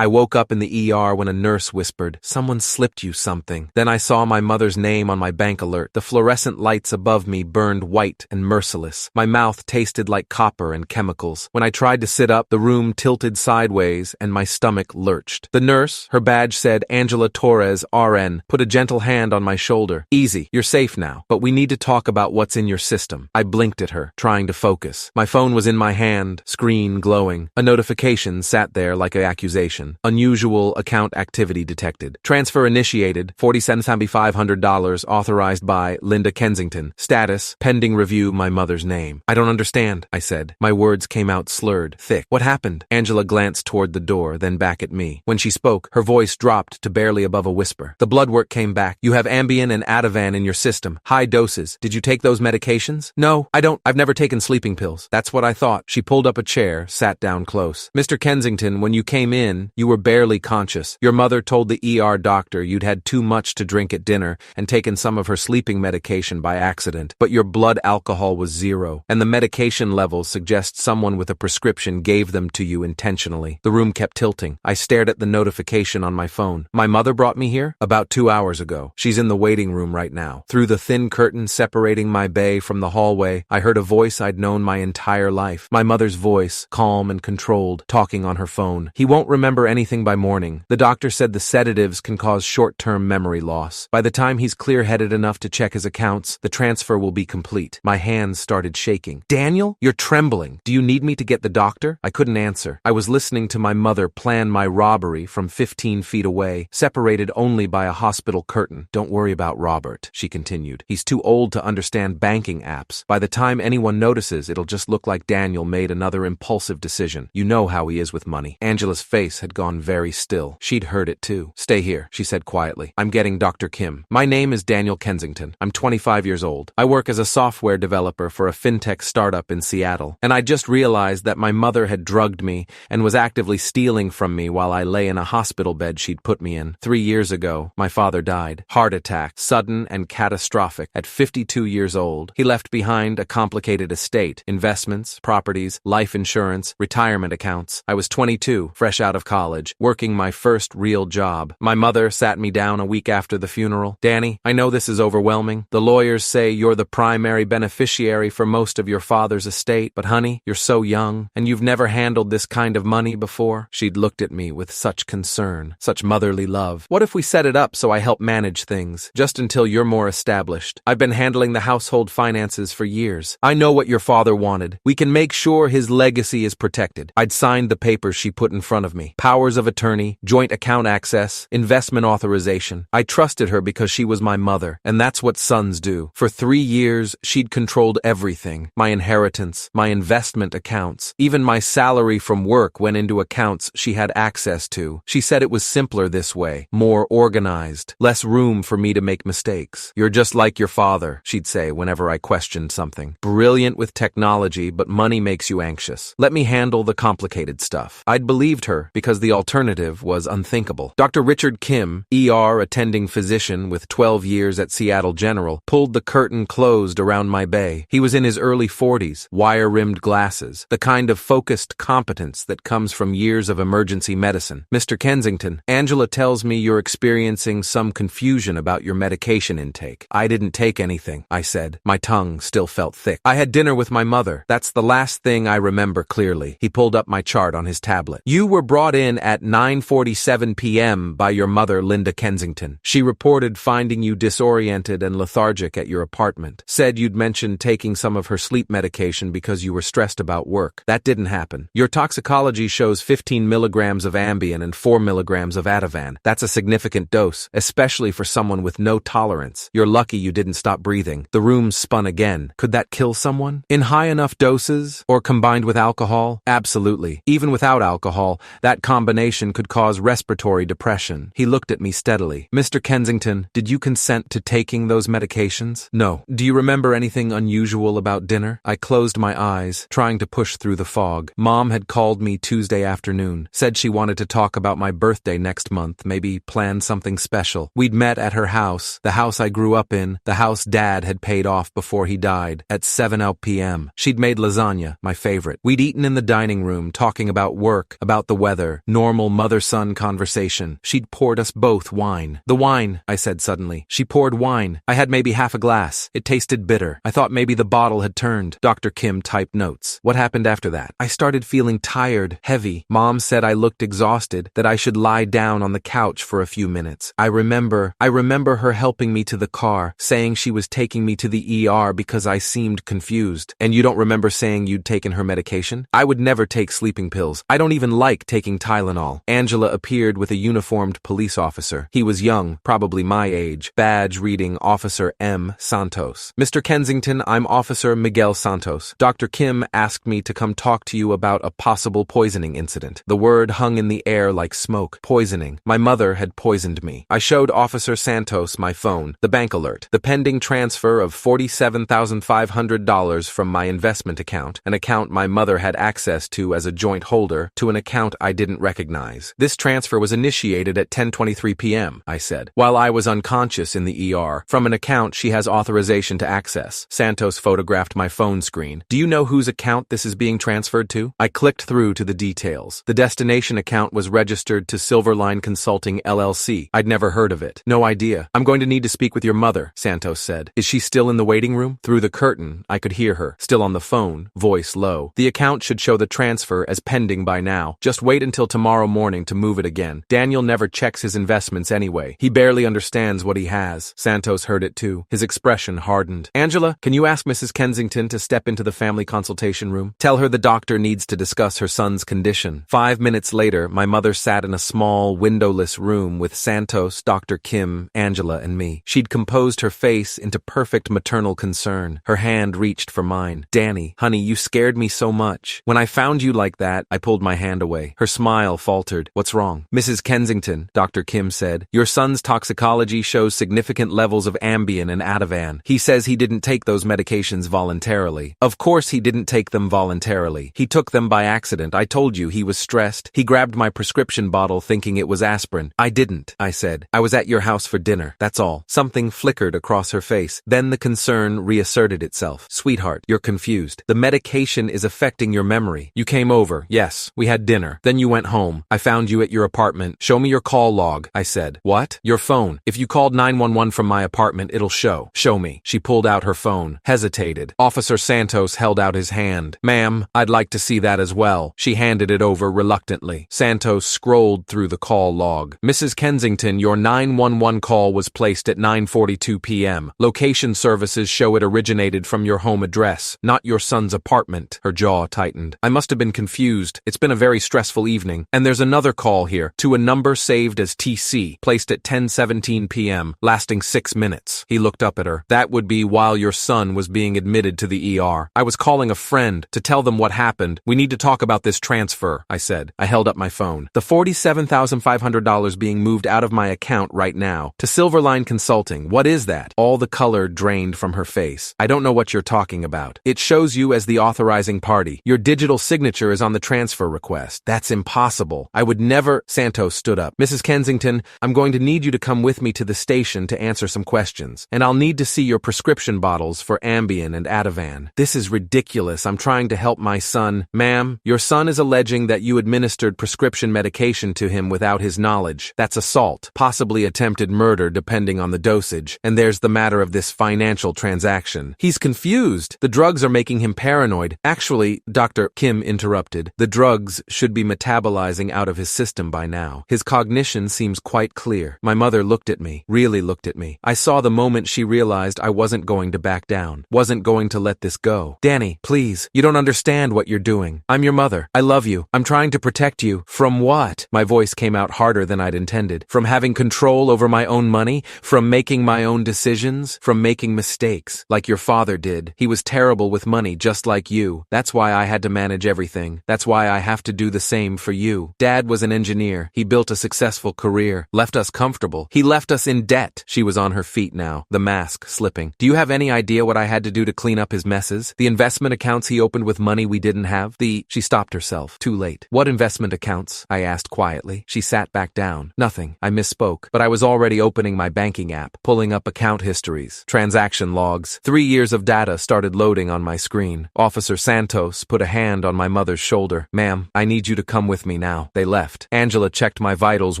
I woke up in the ER when a nurse whispered, "Someone slipped you something." Then I saw my mother's name on my bank alert. The fluorescent lights above me burned white and merciless. My mouth tasted like copper and chemicals. When I tried to sit up, the room tilted sideways and my stomach lurched. The nurse, her badge said Angela Torres, RN, put a gentle hand on my shoulder. "Easy, you're safe now, but we need to talk about what's in your system." I blinked at her, trying to focus. My phone was in my hand, screen glowing. A notification sat there like an accusation. Unusual account activity detected. Transfer initiated, $47,500 authorized by Linda Kensington. Status, pending review. My mother's name. "I don't understand," I said. My words came out slurred, thick. "What happened?" Angela glanced toward the door, then back at me. When she spoke, her voice dropped to barely above a whisper. "The blood work came back. You have Ambien and Ativan in your system. High doses. Did you take those medications?" "No, I don't. I've never taken sleeping pills." "That's what I thought." She pulled up a chair, sat down close. "Mr. Kensington, when you came in, you were barely conscious. Your mother told the ER doctor you'd had too much to drink at dinner and taken some of her sleeping medication by accident, but your blood alcohol was 0, and the medication levels suggest someone with a prescription gave them to you intentionally." The room kept tilting. I stared at the notification on my phone. "My mother brought me here? About 2 hours ago. She's in the waiting room right now." Through the thin curtain separating my bay from the hallway, I heard a voice I'd known my entire life. My mother's voice, calm and controlled, talking on her phone. "He won't remember anything by morning. The doctor said the sedatives can cause short-term memory loss. By the time he's clear-headed enough to check his accounts, the transfer will be complete." My hands started shaking. "Daniel, you're trembling. Do you need me to get the doctor?" I couldn't answer. I was listening to my mother plan my robbery from 15 feet away, separated only by a hospital curtain. "Don't worry about Robert," she continued. "He's too old to understand banking apps. By the time anyone notices, it'll just look like Daniel made another impulsive decision. You know how he is with money." Angela's face had gone very still. She'd heard it too. "Stay here," she said quietly. "I'm getting Dr. Kim. My name is Daniel Kensington. I'm 25 years old. I work as a software developer for a fintech startup in Seattle, and I just realized that my mother had drugged me and was actively stealing from me while I lay in a hospital bed she'd put me in. 3 years ago, my father died. Heart attack, sudden and catastrophic. At 52 years old, he left behind a complicated estate, investments, properties, life insurance, retirement accounts. I was 22, fresh out of college, working my first real job. My mother sat me down a week after the funeral. "Danny, I know this is overwhelming. The lawyers say you're the primary beneficiary for most of your father's estate, but honey, you're so young, and you've never handled this kind of money before." She'd looked at me with such concern, such motherly love. "What if we set it up so I help manage things, just until you're more established? I've been handling the household finances for years. I know what your father wanted. We can make sure his legacy is protected." I'd signed the papers she put in front of me. Powers of attorney, joint account access, investment authorization. I trusted her because she was my mother, and that's what sons do. For 3 years, she'd controlled everything. My inheritance, my investment accounts, even my salary from work went into accounts she had access to. She said it was simpler this way, more organized, less room for me to make mistakes. "You're just like your father," she'd say whenever I questioned something. "Brilliant with technology, but money makes you anxious. Let me handle the complicated stuff." I'd believed her because the alternative was unthinkable. Dr. Richard Kim, ER attending physician with 12 years at Seattle General, pulled the curtain closed around my bay. He was in his early 40s, wire-rimmed glasses, the kind of focused competence that comes from years of emergency medicine. "Mr. Kensington, Angela tells me you're experiencing some confusion about your medication intake." "I didn't take anything," I said. My tongue still felt thick. "I had dinner with my mother. That's the last thing I remember clearly." He pulled up my chart on his tablet. "You were brought in at 9:47 p.m. by your mother, Linda Kensington. She reported finding you disoriented and lethargic at your apartment. Said you'd mentioned taking some of her sleep medication because you were stressed about work. That didn't happen. Your toxicology shows 15 milligrams of Ambien and 4 milligrams of Ativan. That's a significant dose, especially for someone with no tolerance. You're lucky you didn't stop breathing." The room spun again. Could that kill someone? In high enough doses, or combined with alcohol? Absolutely. Even without alcohol, that combination could cause respiratory depression. He looked at me steadily. "Mr. Kensington, did you consent to taking those medications?" "No." "Do you remember anything unusual about dinner?" I closed my eyes, trying to push through the fog. Mom had called me Tuesday afternoon, said she wanted to talk about my birthday next month, maybe plan something special. We'd met at her house, the house I grew up in, the house Dad had paid off before he died, at 7 p.m. She'd made lasagna, my favorite. We'd eaten in the dining room, talking about work, about the weather, Normal mother-son conversation. She'd poured us both wine. The wine, I said suddenly. She poured wine. I had maybe half a glass. It tasted bitter. I thought maybe the bottle had turned. Dr. Kim typed notes. What happened after that? I started feeling tired, heavy. Mom said I looked exhausted, that I should lie down on the couch for a few minutes. I remember her helping me to the car, saying she was taking me to the ER because I seemed confused. And you don't remember saying you'd taken her medication? I would never take sleeping pills. I don't even like taking Tylenol. Angela appeared with a uniformed police officer. He was young, probably my age. Badge reading Officer M. Santos. Mr. Kensington, I'm Officer Miguel Santos. Dr. Kim asked me to come talk to you about a possible poisoning incident. The word hung in the air like smoke. Poisoning. My mother had poisoned me. I showed Officer Santos my phone, the bank alert, the pending transfer of $47,500 from my investment account, an account my mother had access to as a joint holder, to an account I didn't recognize. This transfer was initiated at 10:23 p.m., I said, while I was unconscious in the ER, from an account she has authorization to access. Santos photographed my phone screen. Do you know whose account this is being transferred to? I clicked through to the details. The destination account was registered to Silverline Consulting LLC. I'd never heard of it. No idea. I'm going to need to speak with your mother, Santos said. Is she still in the waiting room? Through the curtain, I could hear her, still on the phone, voice low. The account should show the transfer as pending by now. Just wait until tomorrow morning to move it again. Daniel never checks his investments anyway. He barely understands what he has. Santos heard it too. His expression hardened. Angela, can you ask Mrs. Kensington to step into the family consultation room? Tell her the doctor needs to discuss her son's condition. 5 minutes later, my mother sat in a small, windowless room with Santos, Dr. Kim, Angela, and me. She'd composed her face into perfect maternal concern. Her hand reached for mine. Danny, honey, you scared me so much. When I found you like that, I pulled my hand away. Her smile faltered. What's wrong? Mrs. Kensington, Dr. Kim said, your son's toxicology shows significant levels of Ambien and Ativan. He says he didn't take those medications voluntarily. Of course he didn't take them voluntarily. He took them by accident. I told you he was stressed. He grabbed my prescription bottle thinking it was aspirin. I didn't, I said. I was at your house for dinner. That's all. Something flickered across her face. Then the concern reasserted itself. Sweetheart, you're confused. The medication is affecting your memory. You came over. Yes, we had dinner. Then you went home. I found you at your apartment. Show me your call log, I said. What? Your phone. If you called 911 from my apartment, it'll show. Show me. She pulled out her phone, hesitated. Officer Santos held out his hand. Ma'am, I'd like to see that as well. She handed it over reluctantly. Santos scrolled through the call log. Mrs. Kensington, your 911 call was placed at 9:42 p.m. Location services show it originated from your home address, not your son's apartment. Her jaw tightened. I must have been confused. It's been a very stressful evening. And there's another call here, to a number saved as TC, placed at 10:17 p.m., lasting 6 minutes. He looked up at her. That would be while your son was being admitted to the ER. I was calling a friend to tell them what happened. We need to talk about this transfer, I said. I held up my phone. The $47,500 being moved out of my account right now to Silverline Consulting. What is that? All the color drained from her face. I don't know what you're talking about. It shows you as the authorizing party. Your digital signature is on the transfer request. That's impossible. I would never. Santos stood up. Mrs. Kensington, I'm going to need you to come with me to the station to answer some questions. And I'll need to see your prescription bottles for Ambien and Ativan. This is ridiculous. I'm trying to help my son. Ma'am, your son is alleging that you administered prescription medication to him without his knowledge. That's assault, possibly attempted murder depending on the dosage. And there's the matter of this financial transaction. He's confused. The drugs are making him paranoid. Actually, Dr. Kim interrupted, the drugs should be metabolizing out of his system by now. His cognition seems quite clear. My mother looked at me, really looked at me. I saw the moment she realized I wasn't going to back down, wasn't going to let this go. Danny, please, you don't understand what you're doing. I'm your mother. I love you. I'm trying to protect you. From what? My voice came out harder than I'd intended. From having control over my own money? From making my own decisions? From making mistakes, like your father did. He was terrible with money, just like you. That's why I had to manage everything. That's why I have to do the same for you. Dad was an engineer. He built a successful career, left us comfortable. He left us in debt. She was on her feet now, the mask slipping. Do you have any idea what I had to do to clean up his messes? The investment accounts he opened with money we didn't have? She stopped herself. Too late. What investment accounts? I asked quietly. She sat back down. Nothing. I misspoke, but I was already opening my banking app, pulling up account histories, transaction logs. 3 years of data started loading on my screen. Officer Santos put a hand on my mother's shoulder. Ma'am, I need you to come with me me now. They left. Angela checked my vitals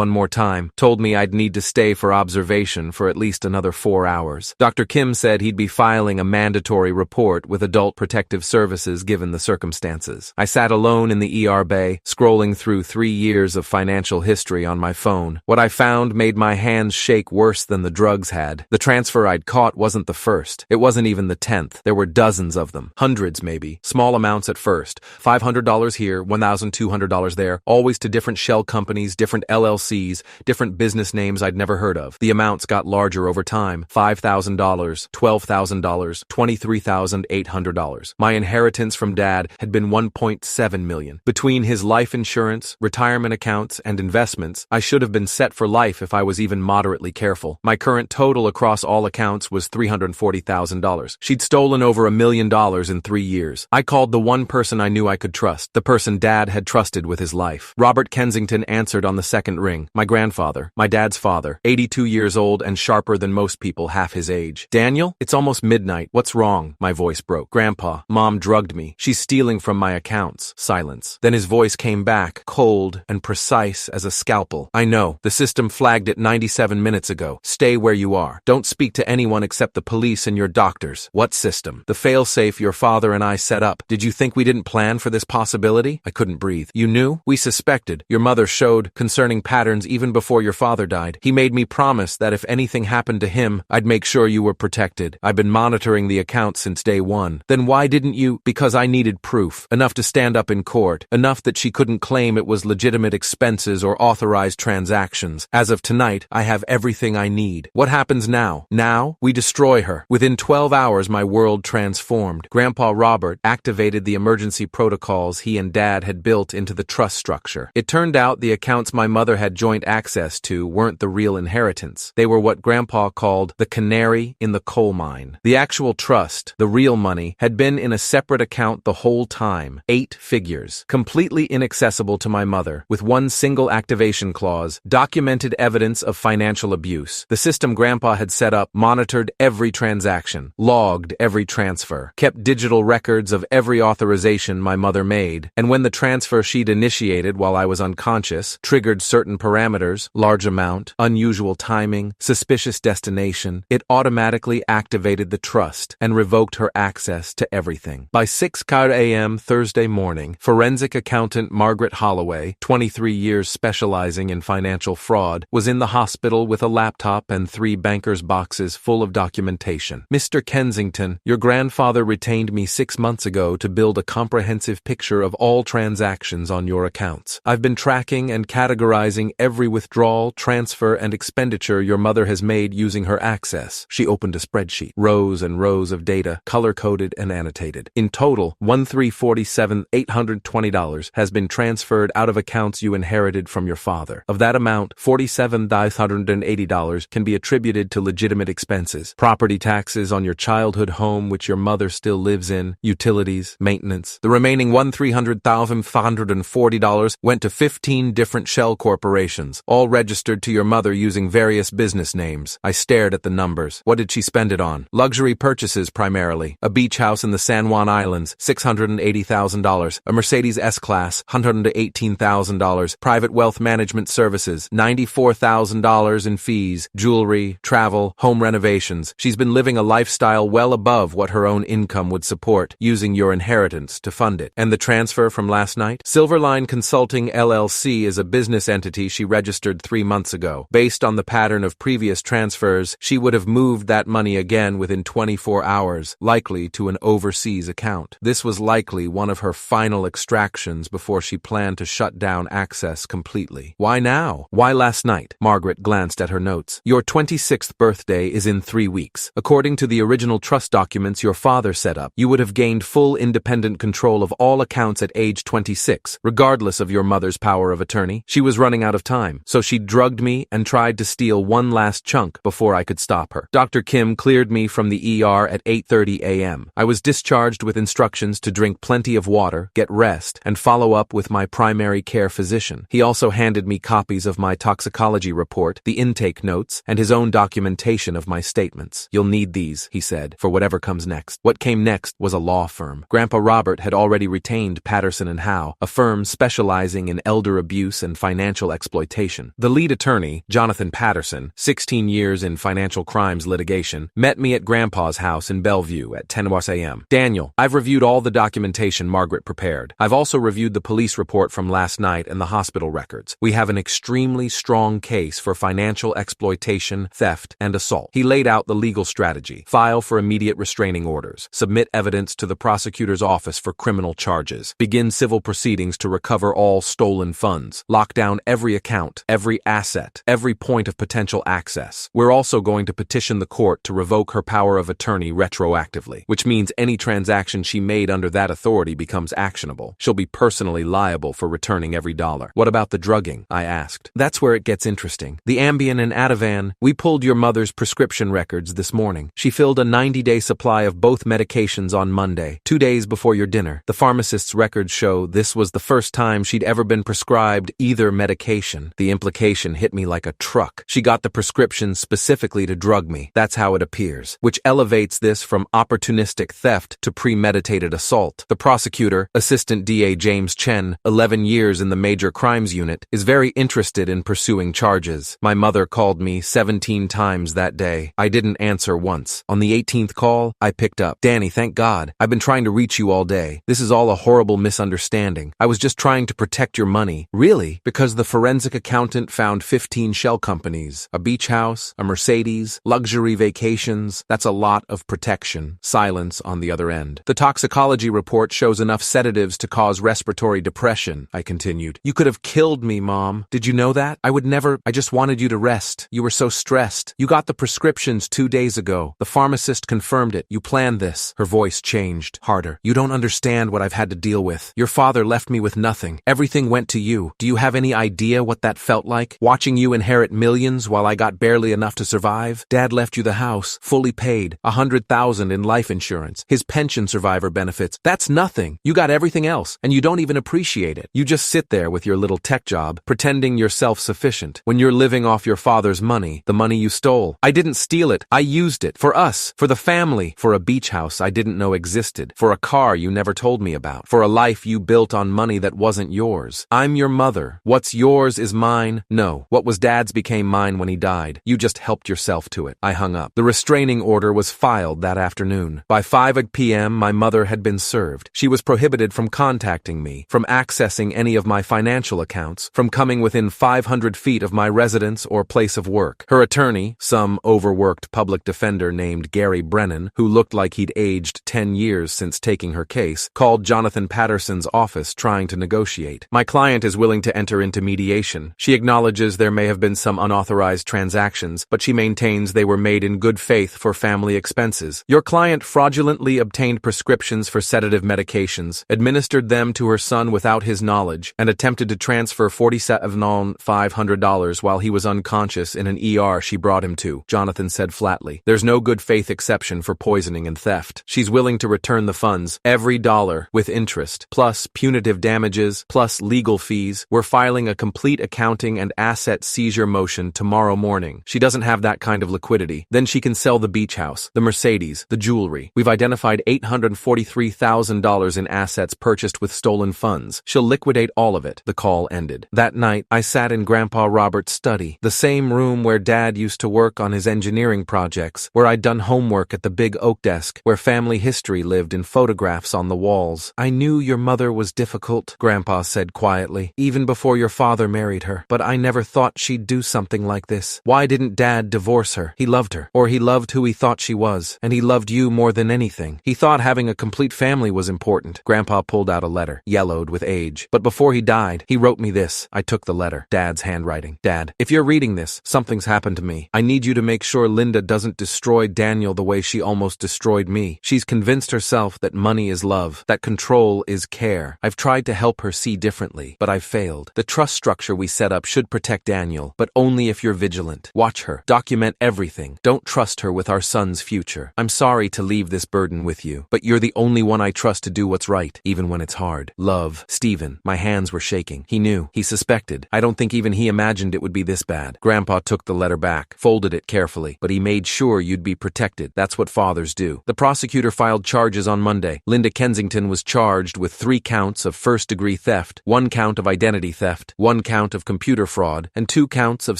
one more time, told me I'd need to stay for observation for at least another 4 hours. Dr. Kim said he'd be filing a mandatory report with Adult Protective Services given the circumstances. I sat alone in the ER bay, scrolling through 3 years of financial history on my phone. What I found made my hands shake worse than the drugs had. The transfer I'd caught wasn't the first. It wasn't even the 10th. There were dozens of them. Hundreds, maybe. Small amounts at first. $500 here, $1,200 there, always to different shell companies, different LLCs, different business names I'd never heard of. The amounts got larger over time. $5,000, $12,000, $23,800. My inheritance from Dad had been $1.7 million. Between his life insurance, retirement accounts, and investments, I should have been set for life if I was even moderately careful. My current total across all accounts was $340,000. She'd stolen over $1 million in 3 years. I called the one person I knew I could trust, the person Dad had trusted with his life. Robert Kensington answered on the second ring. My grandfather, my dad's father, 82 years old and sharper than most people half his age. Daniel, it's almost midnight. What's wrong? My voice broke. Grandpa, Mom drugged me. She's stealing from my accounts. Silence. Then his voice came back, cold and precise as a scalpel. I know. The system flagged it 97 minutes ago. Stay where you are. Don't speak to anyone except the police and your doctors. What system? The failsafe your father and I set up. Did you think we didn't plan for this possibility? I couldn't breathe. You knew? We suspected. Your mother showed concerning patterns even before your father died. He made me promise that if anything happened to him, I'd make sure you were protected. I've been monitoring the account since day one. Then why didn't you? Because I needed proof. Enough to stand up in court. Enough that she couldn't claim it was legitimate expenses or authorized transactions. As of tonight, I have everything I need. What happens now? Now, we destroy her. Within 12 hours, my world transformed. Grandpa Robert activated the emergency protocols he and Dad had built into the trust structure. It turned out the accounts my mother had joint access to weren't the real inheritance. They were what Grandpa called the canary in the coal mine. The actual trust, the real money, had been in a separate account the whole time. 8 figures. Completely inaccessible to my mother, with one single activation clause, documented evidence of financial abuse. The system Grandpa had set up monitored every transaction, logged every transfer, kept digital records of every authorization my mother made, and when the transfer she'd initiated while I was unconscious triggered certain parameters, large amount, unusual timing, suspicious destination, it automatically activated the trust and revoked her access to everything. By 6 a.m. Thursday morning, forensic accountant Margaret Holloway, 23 years specializing in financial fraud, was in the hospital with a laptop and 3 banker's boxes full of documentation. Mr. Kensington, your grandfather retained me 6 months ago to build a comprehensive picture of all transactions on your accounts. I've been tracking and categorizing every withdrawal, transfer, and expenditure your mother has made using her access. She opened a spreadsheet. Rows and rows of data, color-coded and annotated. In total, $1,347,820 has been transferred out of accounts you inherited from your father. Of that amount, $47,580 can be attributed to legitimate expenses. Property taxes on your childhood home which your mother still lives in, utilities, maintenance. The remaining $1,300,540 went to 15 different shell corporations, all registered to your mother using various business names. I stared at the numbers. What did she spend it on? Luxury purchases primarily. A beach house in the San Juan Islands, $680,000. A Mercedes S-Class, $118,000. Private wealth management services, $94,000 in fees. Jewelry, travel, home renovations. She's been living a lifestyle well above what her own income would support, using your inheritance to fund it. And the transfer from last night? Silverline Consulting LLC is a business entity she registered 3 months ago. Based on the pattern of previous transfers, she would have moved that money again within 24 hours, likely to an overseas account. This was likely one of her final extractions before she planned to shut down access completely. Why now? Why last night? Margaret glanced at her notes. Your 26th birthday is in 3 weeks. According to the original trust documents your father set up, you would have gained full independent control of all accounts at age 26, regardless of your mother's power of attorney. She was running out of time, so she drugged me and tried to steal one last chunk before I could stop her. Dr. Kim cleared me from the ER at 8:30 a.m. I was discharged with instructions to drink plenty of water, get rest, and follow up with my primary care physician. He also handed me copies of my toxicology report, the intake notes, and his own documentation of my statements. You'll need these, he said, for whatever comes next. What came next was a law firm. Grandpa Robert had already retained Patterson & Howe, a firm specialized specializing in elder abuse and financial exploitation. The lead attorney, Jonathan Patterson, 16 years in financial crimes litigation, met me at Grandpa's house in Bellevue at 10 a.m. Daniel, I've reviewed all the documentation Margaret prepared. I've also reviewed the police report from last night and the hospital records. We have an extremely strong case for financial exploitation, theft, and assault. He laid out the legal strategy. File for immediate restraining orders. Submit evidence to the prosecutor's office for criminal charges. Begin civil proceedings to recover all stolen funds. Lock down every account, every asset, every point of potential access. We're also going to petition the court to revoke her power of attorney retroactively, which means any transaction she made under that authority becomes actionable. She'll be personally liable for returning every dollar. What about the drugging? I asked. That's where it gets interesting. The Ambien and Ativan, we pulled your mother's prescription records this morning. She filled a 90-day supply of both medications on Monday, 2 days before your dinner. The pharmacist's records show this was the first time she'd ever been prescribed either medication. The implication hit me like a truck. She got the prescription specifically to drug me. That's how it appears, which elevates this from opportunistic theft to premeditated assault. The prosecutor, Assistant DA James Chen, 11 years in the Major Crimes Unit, is very interested in pursuing charges. My mother called me 17 times that day. I didn't answer once. On the 18th call, I picked up. Danny, thank God. I've been trying to reach you all day. This is all a horrible misunderstanding. I was just trying to protect your money. Really? Because the forensic accountant found 15 shell companies, a beach house, a Mercedes, luxury vacations. That's a lot of protection. Silence on the other end. The toxicology report shows enough sedatives to cause respiratory depression, I continued. You could have killed me, Mom. Did you know that? I would never. I just wanted you to rest. You were so stressed. You got the prescriptions 2 days ago. The pharmacist confirmed it. You planned this. Her voice changed, harder. You don't understand what I've had to deal with. Your father left me with nothing. Everything went to you. Do you have any idea what that felt like? Watching you inherit millions while I got barely enough to survive? Dad left you the house, fully paid, $100,000 in life insurance, his pension survivor benefits. That's nothing. You got everything else, and you don't even appreciate it. You just sit there with your little tech job, pretending you're self-sufficient, when you're living off your father's money, the money you stole. I didn't steal it. I used it. For us. For the family. For a beach house I didn't know existed. For a car you never told me about. For a life you built on money that wasn't yours. I'm your mother. What's yours is mine. No. What was Dad's became mine when he died. You just helped yourself to it. I hung up. The restraining order was filed that afternoon. By 5 p.m. my mother had been served. She was prohibited from contacting me, from accessing any of my financial accounts, from coming within 500 feet of my residence or place of work. Her attorney, some overworked public defender named Gary Brennan, who looked like he'd aged 10 years since taking her case, called Jonathan Patterson's office trying to negotiate. My client is willing to enter into mediation. She acknowledges there may have been some unauthorized transactions, but she maintains they were made in good faith for family expenses. Your client fraudulently obtained prescriptions for sedative medications, administered them to her son without his knowledge, and attempted to transfer $47,500 while he was unconscious in an ER she brought him to, Jonathan said flatly. There's no good faith exception for poisoning and theft. She's willing to return the funds, every dollar, with interest, plus punitive damages, plus legal fees. We're filing a complete accounting and asset seizure motion tomorrow morning. She doesn't have that kind of liquidity. Then she can sell the beach house, the Mercedes, the jewelry. We've identified $843,000 in assets purchased with stolen funds. She'll liquidate all of it. The call ended. That night, I sat in Grandpa Robert's study, the same room where Dad used to work on his engineering projects, where I'd done homework at the big oak desk, where family history lived in photographs on the walls. I knew your mother was difficult, Grandpa said quietly, even before your father married her, but I never thought she'd do something like this. Why didn't Dad divorce her? He loved her, or he loved who he thought she was, and he loved you more than anything. He thought having a complete family was important. Grandpa pulled out a letter, yellowed with age. But before he died, he wrote me this. I took the letter. Dad's handwriting. Dad, if you're reading this, something's happened to me. I need you to make sure Linda doesn't destroy Daniel the way she almost destroyed me. She's convinced herself that money is love, that control is care. I've tried to help her see differently, but I've failed. The trust structure we set up should protect Daniel, but only if you're vigilant. Watch her. Document everything. Don't trust her with our son's future. I'm sorry to leave this burden with you, but you're the only one I trust to do what's right, even when it's hard. Love, Stephen. My hands were shaking. He knew. He suspected. I don't think even he imagined it would be this bad. Grandpa took the letter back, folded it carefully, but he made sure you'd be protected. That's what fathers do. The prosecutor filed charges on Monday. Linda Kensington was charged with 3 counts of first-degree theft, 1 count of identity theft, 1 count of computer fraud, and 2 counts of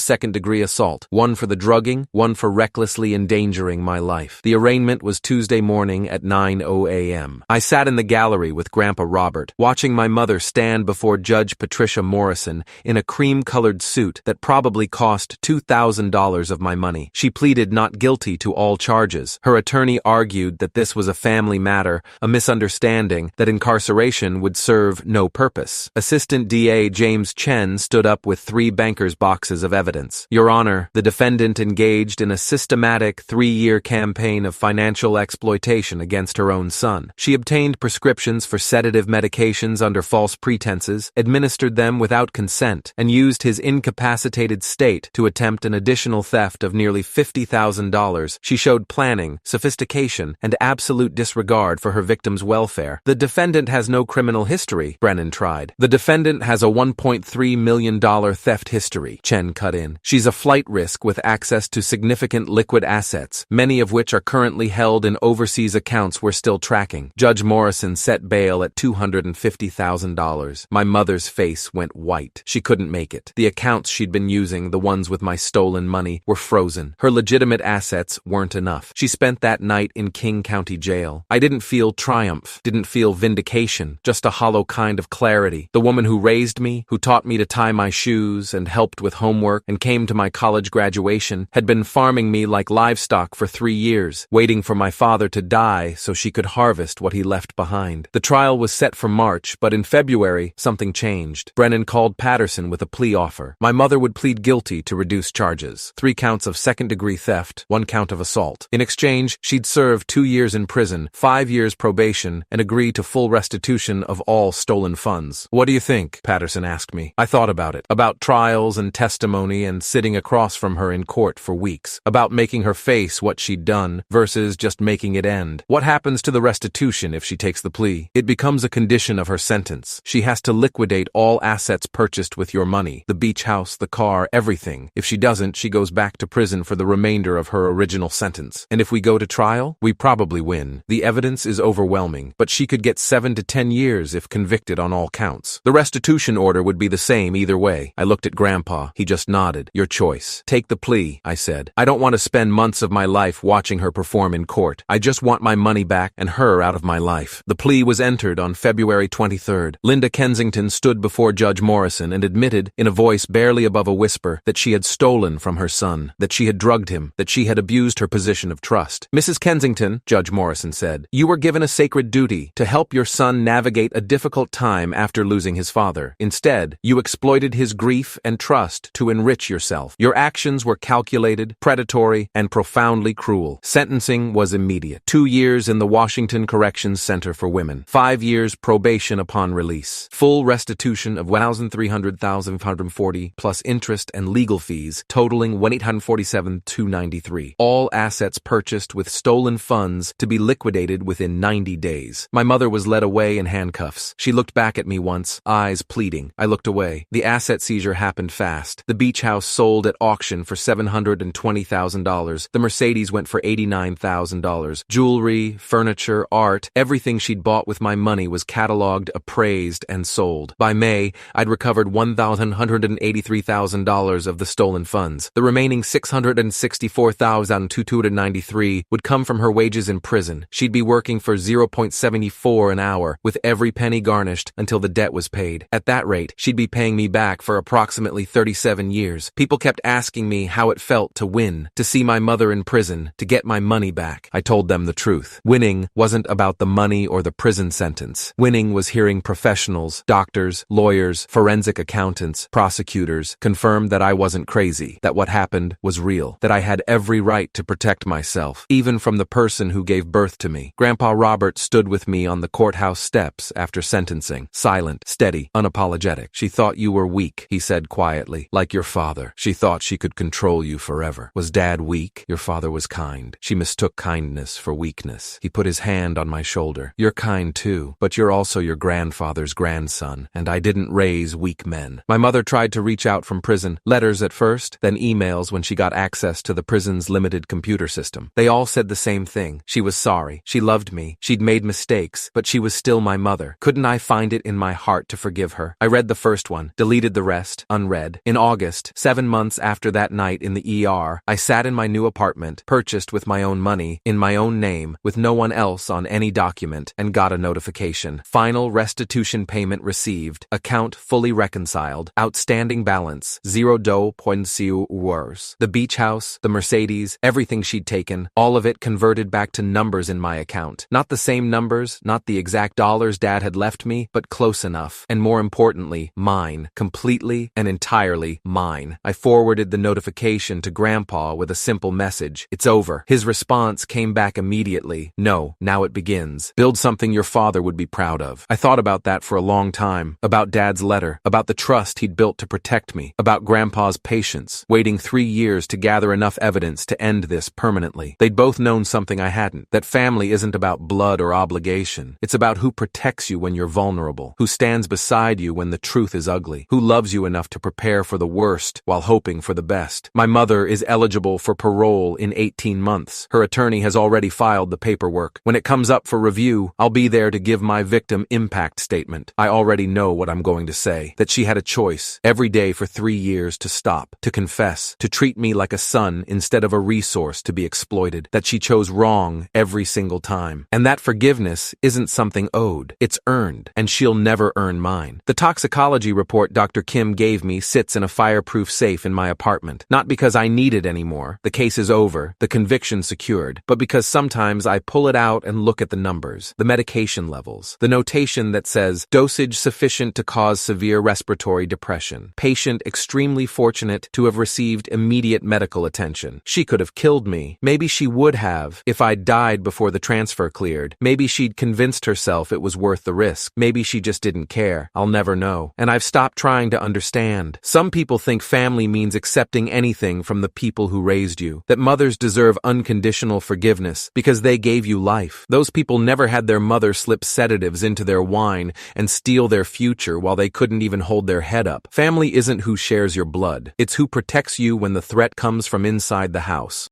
second-degree assault, 1 for the drugging, 1 for recklessly endangering my life. The arraignment was Tuesday morning at 9:00 a.m. I sat in the gallery with Grandpa Robert, watching my mother stand before Judge Patricia Morrison in a cream-colored suit that probably cost $2,000 of my money. She pleaded not guilty to all charges. Her attorney argued that this was a family matter, a misunderstanding, that incarceration would serve no purpose. Assistant DA James Chen stood up with 3 banker's boxes of evidence. Your Honor, the defendant engaged in a systematic 3-year campaign of financial exploitation against her own son. She obtained prescriptions for sedative medications under false pretenses, administered them without consent, and used his incapacitated state to attempt an additional theft of nearly $50,000. She showed planning, sophistication, and absolute disregard for her victim's welfare. The defendant has no criminal history, Brennan tried. The defendant has a $1.3 million theft history, Chen cut in. She's a flight risk with access to significant liquid assets, many of which are currently held in overseas accounts we're still tracking. Judge Morrison set bail at $250,000. My mother's face went white. She couldn't make it. The accounts she'd been using, the ones with my stolen money, were frozen. Her legitimate assets weren't enough. She spent that night in King County Jail. I didn't feel triumph, didn't feel vindication, just a hollow kind of clarity. The woman who raised me, who taught me to tie my shoes and helped with homework and came to my college graduation, had been farming me like livestock for 3 years, waiting for my father to die so she could harvest what he left behind. The trial was set for March, but in February, something changed. Brennan called Patterson with a plea offer. My mother would plead guilty to reduce charges, 3 counts of second-degree theft, 1 count of assault. In exchange, she'd serve 2 years in prison, 5 years probation, and agree to full restitution of all stolen funds. What do you think? Patterson asked me. I thought about it. About trials and testimony and sitting across from her in court for weeks. About making her face what she'd done versus just making it end. What happens to the restitution if she takes the plea? It becomes a condition of her sentence. She has to liquidate all assets purchased with your money. The beach house, the car, everything. If she doesn't, she goes back to prison for the remainder of her original sentence. And if we go to trial, we probably win. The evidence is overwhelming, but she could get 7 to 10 years if convicted on all counts. The restitution order would be the same either way. I looked at Grandpa. He just nodded. Your choice. Take the plea, I said. I don't want to spend months of my life watching her perform in court. I just want my money back and her out of my life. The plea was entered on February 23rd. Linda Kensington stood before Judge Morrison and admitted, in a voice barely above a whisper, that she had stolen from her son, that she had drugged him, that she had abused her position of trust. Mrs. Kensington, Judge Morrison said, you were given a sacred duty to help your son navigate a difficult time after losing his father. Instead, you exploited his grief and trust to enrich yourself. Your actions were calculated, predatory, and profoundly cruel. Sentencing was immediate. 2 years in the Washington Corrections Center for Women. 5 years probation upon release. Full restitution of $1,300,540 plus interest and legal fees, totaling $1,847,293. All assets purchased with stolen funds to be liquidated within 90 days. My mother was led away in handcuffs. She looked back at me once, eyes pleading. I looked away. The asset seizure happened fast. The beach house sold at auction for $720,000. The Mercedes went for $89,000. Jewelry, furniture, art, everything she'd bought with my money was cataloged, appraised, and sold. By May, I'd recovered $1,183,000 of the stolen funds. The remaining $664,293 would come from her wages in prison. She'd be working for $0.74 an hour, with every penny garnished until the debt was paid. At that rate, she'd be paying me back for approximately 37 years. People kept asking me how it felt to win, to see my mother in prison, to get my money back. I told them the truth. Winning wasn't about the money or the prison sentence. Winning was hearing professionals, doctors, lawyers, forensic accountants, prosecutors confirm that I wasn't crazy, that what happened was real, that I had every right to protect myself, even from the person who gave birth to me. Grandpa Robert stood with me on the courthouse steps after sentencing, silent, steady, unapologetic. She thought you were weak, he said quietly, like your father. She thought she could control you forever. Was Dad weak? Your father was kind. She mistook kindness for weakness. He put his hand on my shoulder. You're kind too, but you're also your grandfather's grandson, and I didn't raise weak men. My mother tried to reach out from prison, letters at first, then emails when she got access to the prison's limited computer system. They all said the same thing. She was sorry. She loved me. She'd made mistakes, but she was still my mother. Couldn't I find it in in my heart to forgive her. I read the first one, deleted the rest, unread. In August, 7 months after that night in the ER, I sat in my new apartment, purchased with my own money, in my own name, with no one else on any document, and got a notification. Final restitution payment received, account fully reconciled, outstanding balance, $0.0 The beach house, the Mercedes, everything she'd taken, all of it converted back to numbers in my account. Not the same numbers, not the exact dollars Dad had left me, but close enough. And more importantly, mine. Completely and entirely mine. I forwarded the notification to Grandpa with a simple message. It's over. His response came back immediately. No, now it begins. Build something your father would be proud of. I thought about that for a long time. About Dad's letter. About the trust he'd built to protect me. About Grandpa's patience. Waiting 3 years to gather enough evidence to end this permanently. They'd both known something I hadn't. That family isn't about blood or obligation. It's about who protects you when you're vulnerable. Who stands beside you when the truth is ugly. Who loves you enough to prepare for the worst while hoping for the best. My mother is eligible for parole in 18 months. Her attorney has already filed the paperwork. When it comes up for review, I'll be there to give my victim impact statement. I already know what I'm going to say. That she had a choice every day for 3 years to stop, to confess, to treat me like a son instead of a resource to be exploited. That she chose wrong every single time. And that forgiveness isn't something owed. It's earned, and she'll never earn mine. The toxicology report Dr. Kim gave me sits in a fireproof safe in my apartment. Not because I need it anymore. The case is over, the conviction secured, but because sometimes I pull it out and look at the numbers, the medication levels, the notation that says dosage sufficient to cause severe respiratory depression. Patient extremely fortunate to have received immediate medical attention. She could have killed me. Maybe she would have if I'd died before the transfer cleared. Maybe she'd convinced herself it was worth the risk. Maybe she just didn't care. I'll never know. And I've stopped trying to understand. Some people think family means accepting anything from the people who raised you. That mothers deserve unconditional forgiveness because they gave you life. Those people never had their mother slip sedatives into their wine and steal their future while they couldn't even hold their head up. Family isn't who shares your blood. It's who protects you when the threat comes from inside the house.